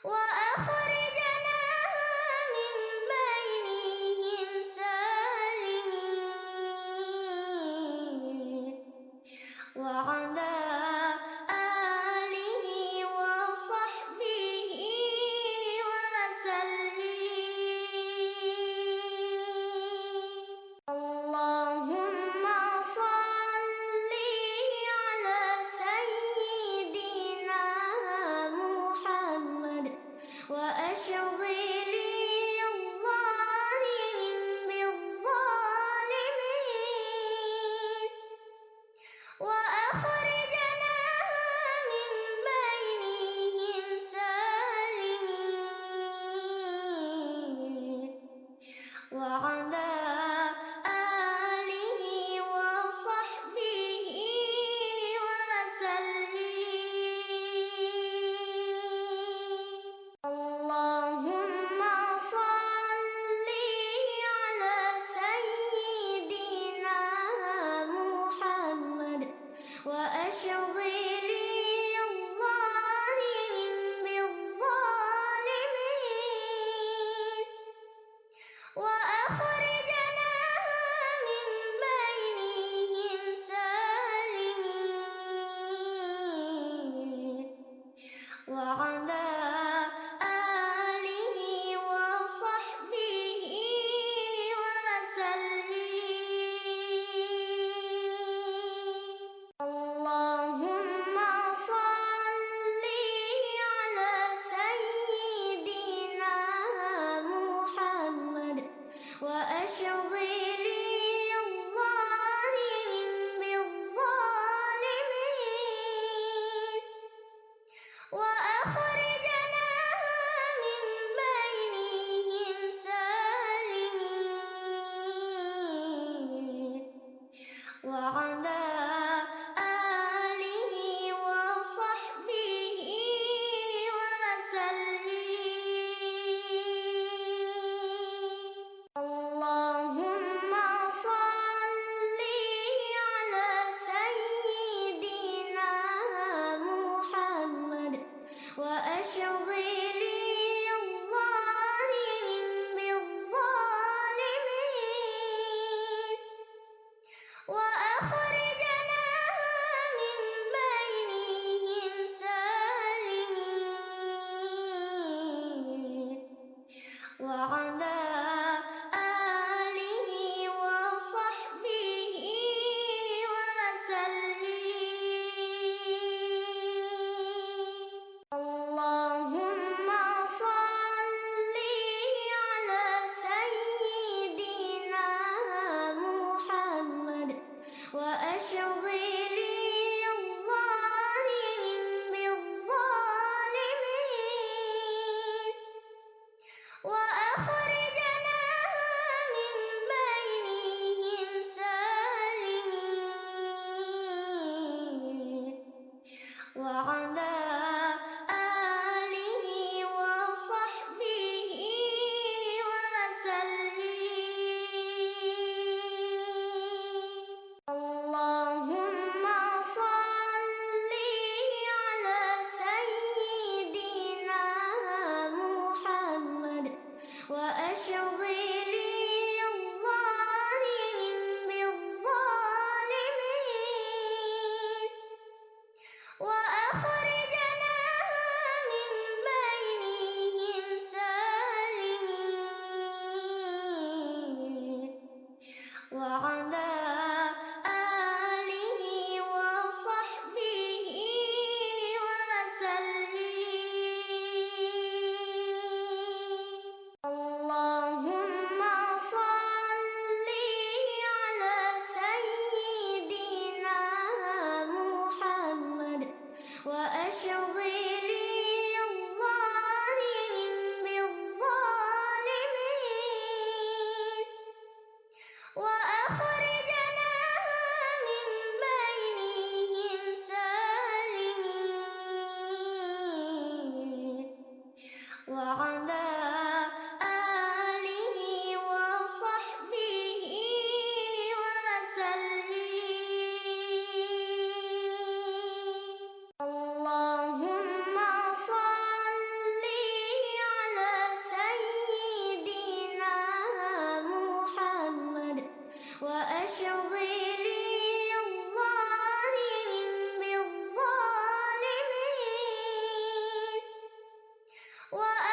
وأخرجناها من بينهم سالمين وعلى آله وصحبه وسلم. اللهم صل على سيدنا محمد وأشغل الظالمين بالظالمين وأخرجناها من بينهم سالمين وعلى آله وصحبه وسلم. اللهم صل على سيدنا محمد وأشغل الظالمين بالظالمين وأخرجناها من بينهم سالمين وعلى آله وصحبه وسلم. اللهم صل على سيدنا محمد وأشغل الظالمين بالظالمين وأخرجناها من بينهم سالمين وعلى آله وصحبه وسلم. اللهم صل على سيدنا محمد وأشغل الظالمين بالظالمين وأخرجناها من بينهم سالمين وعلى آله وصحبه وسلم. اللهم صل على سيدنا محمد وأشغل الظالمين بالظالمين وأخرجناها من بينهم سالمين وعلى آله وصحبه وسلم. اللهم صل على سيدنا محمد وأشغل الظالمين بالظالمين وأخرجناها من بينهم سالمين وعلى آله وصحبه وسلم. اللهم صل على سيدنا محمد وأشغل الظالمين بالظالمين وأخرجناها من بينهم سالمين وعلى آله وصحبه وسلم. اللهم صل وأ